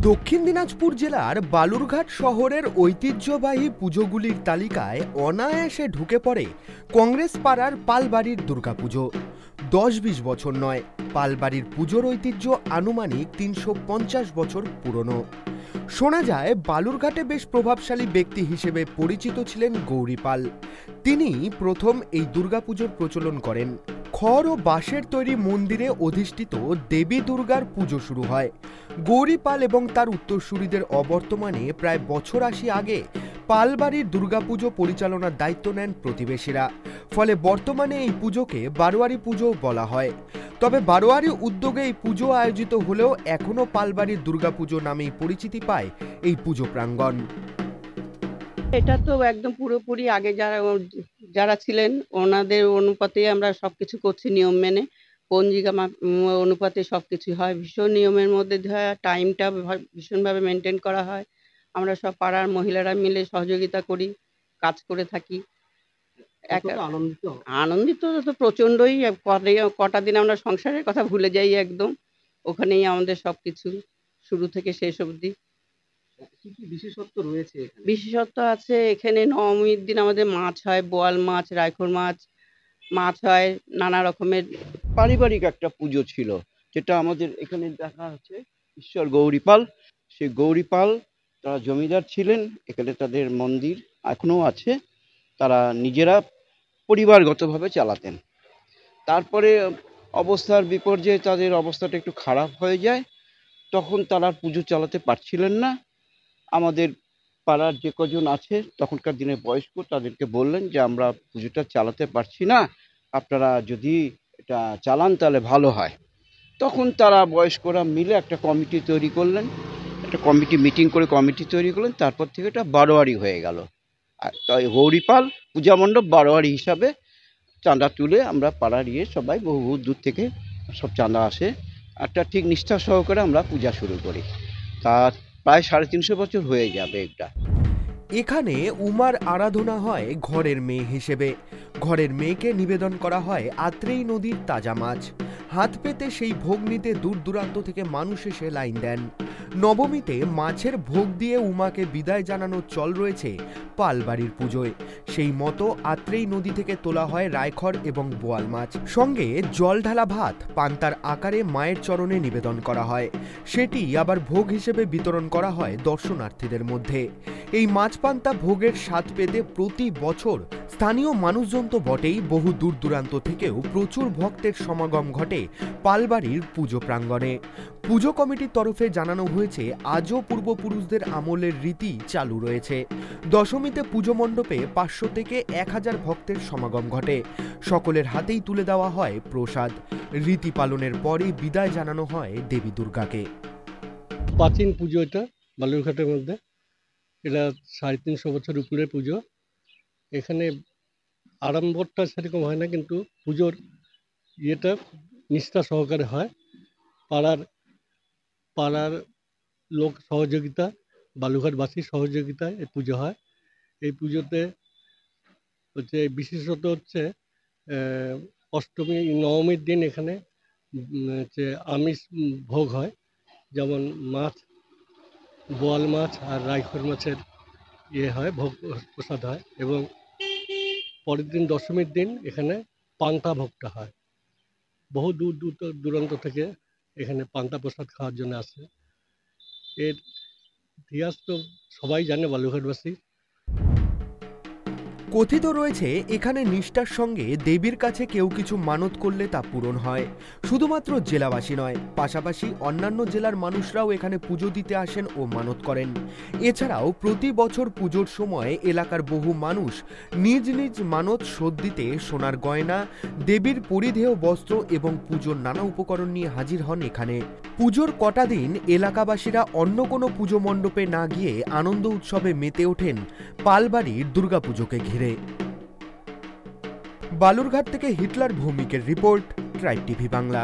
দক্ষিণ দিনাজপুর জেলার বালুরঘাট শহরের ঐতিহ্যবাহী পুজোগুলির তালিকায় অনায়াসে ঢুকে পড়ে কংগ্রেস পাড়ার পালবাড়ির দুর্গাপুজো। 10-20 বছর নয়, পালবাড়ির পুজোর ঐতিহ্য আনুমানিক 350 বছর পুরনো। শোনা যায় বালুরঘাটে বেশ প্রভাবশালী ব্যক্তি হিসেবে পরিচিত ছিলেন গৌরী পাল। তিনি প্রথম এই দুর্গাপুজোর প্রচলন করেন। খড় ও বাঁশের তৈরি মন্দিরে অধিষ্ঠিত দেবী দুর্গার পুজো শুরু হয়। গৌরী পাল এবং তার উত্তরসূরিদের অবর্তমানে প্রায় বছর 80 আগে পালবাড়ির দুর্গাপুজো পরিচালনার দায়িত্ব নেন প্রতিবেশীরা। ফলে বর্তমানে এই পুজোকে বারোয়ারি পুজো বলা হয়। তবে বারোয়ারি উদ্যোগে এই পুজো আয়োজিত হলেও এখনো পালবাড়ির দুর্গাপুজো নামেই পরিচিতি পায় এই পুজো প্রাঙ্গণ। এটা তো একদম পুরোপুরি আগে যারা ছিলেন ওনাদের অনুপাতে আমরা সবকিছু করছি, নিয়ম মেনে পঞ্জিকা অনুপাতে সবকিছু হয়। ভীষণ নিয়মের মধ্যে টাইমটা ভীষণভাবে মেনটেন করা হয়। আমরা সব পাড়ার মহিলারা মিলে সহযোগিতা করি, কাজ করে থাকি। আনন্দিত তো প্রচন্ডই। কটা দিন আমরা সংসারের কথা ভুলে যাই একদম। ওখানেই আমাদের সবকিছু শুরু থেকে শেষ অবধি। কি কি বিশেষত্ব রয়েছে? বিশেষত্ব আছে, এখানে নবমীর দিন আমাদের মাছ হয়, বোয়াল মাছ, রায়খোর মাছ হয়, নানা রকমের। পারিবারিক একটা পুজো ছিল, যেটা আমাদের এখানে দেখা হচ্ছে ঈশ্বর গৌরী পাল। সেই গৌরী পাল তারা জমিদার ছিলেন, এখানে তাদের মন্দির এখনো আছে। তারা নিজেরা পরিবারগতভাবে চালাতেন। তারপরে অবস্থার বিপর্যয়ে তাদের অবস্থাটা একটু খারাপ হয়ে যায়, তখন তারা পুজো চালাতে পারছিলেন না। আমাদের পাড়ার যে কজন আছে তখনকার দিনে বয়স্ক, তাদেরকে বললেন যে আমরা পুজোটা চালাতে পারছি না, আপনারা যদি এটা চালান তাহলে ভালো হয়। তখন তারা বয়স্করা মিলে একটা কমিটি তৈরি করলেন, একটা কমিটি মিটিং করে কমিটি তৈরি করলেন। তারপর থেকে এটা বারোয়ারি হয়ে গেল। আর তাই গৌরী পাল পূজা মণ্ডপ বারোয়ারি হিসাবে চাঁদা তুলে আমরা পাড়ার সবাই বহু দূর থেকে সব চাঁদা আসে, একটা ঠিক নিষ্ঠা সহকারে আমরা পূজা শুরু করি। তা প্রায় 350 বছর হয়ে যাবে এটা। এখানে উমার আরাধনা হয় ঘরের মেয়ে হিসেবে। ঘরের মেয়েকে নিবেদন করা হয় আত্রেই নদীর তাজা মাছ। হাত পেতে সেই ভোগ নিতে দূর দূরান্ত থেকে মানুষ এসে লাইন দেন। নবমীতে মাছের ভোগ দিয়ে উমাকে বিদায় জানানোর চল রয়েছে পালবাড়ির পুজোয়। সেই মতো আত্রেই নদী থেকে তোলা হয় রায়খড় এবং বোয়াল মাছ, সঙ্গে জল ঢালা ভাত পান্তার আকারে মায়ের চরণে নিবেদন করা হয়। সেটি আবার ভোগ হিসেবে বিতরণ করা হয় দর্শনার্থীদের মধ্যে। এই মাছ পান্তা ভোগের স্বাদ পেতে প্রতি বছর স্থানীয় মানুষজন তো বটেই, বহু দূর দূরান্ত থেকেও প্রচুর ভক্তের সমাগম ঘটে পালবাড়ির পুজো প্রাঙ্গণে। পুজো কমিটির তরফে জানানো হয়েছে আজও পূর্বপুরুষদের আমলের রীতি চালু রয়েছে। দশমীতে পুজো মণ্ডপে 500 থেকে 1000 ভক্তের সমাগম ঘটে। সকলের হাতেই তুলে দেওয়া হয় প্রসাদ। রীতি পালনের পরেই বিদায় জানানো হয় দেবী দুর্গাকে। প্রাচীন পুজো এটা বালুরঘাটের মধ্যে, এটা 350 বছর উপরে পুজো। এখানে আড়ম্বরটা সেরকম হয় না, কিন্তু পুজোর ইয়েটা নিষ্ঠা সহকারে হয়। পাড়ার লোক সহযোগিতা, বালুঘাটবাসীর সহযোগিতায় এই পুজো হয়। এই পুজোতে হচ্ছে বিশেষত হচ্ছে অষ্টমী নবমীর দিন এখানে হচ্ছে আমিষ ভোগ হয়, যেমন মাছ, বোয়াল মাছ আর রায়খোর মাছের হয়, ভোগ প্রসাদ হয়। এবং পরের দিন দশমীর দিন এখানে পান্তা ভোগটা হয়। বহু দূর দূরান্ত থেকে এখানে পান্তা প্রসাদ খাওয়ার জন্য আসে। এর ইতিহাস তো সবাই জানে বালুরঘাটবাসী। কথিত রয়েছে এখানে নিষ্ঠার সঙ্গে দেবীর কাছে কেউ কিছু মানত করলে তা পূরণ হয়। শুধুমাত্র জেলাবাসী নয়, পাশাপাশি অন্যান্য জেলার মানুষরাও এখানে পুজো দিতে আসেন ও মানত করেন। এছাড়াও প্রতি বছর পুজোর সময় এলাকার বহু মানুষ নিজ নিজ মানত শোধ দিতে সোনার গয়না, দেবীর পরিধেয় বস্ত্র এবং পুজোর নানা উপকরণ নিয়ে হাজির হন এখানে। পুজোর কটা দিন এলাকাবাসীরা অন্য কোনো পুজো মণ্ডপে না গিয়ে আনন্দ উৎসবে মেতে ওঠেন পালবাড়ির দুর্গাপুজোকে ঘিরে। বালুরঘাট থেকে হিটলার ভৌমিকের রিপোর্ট, ট্রাইব টিভি বাংলা।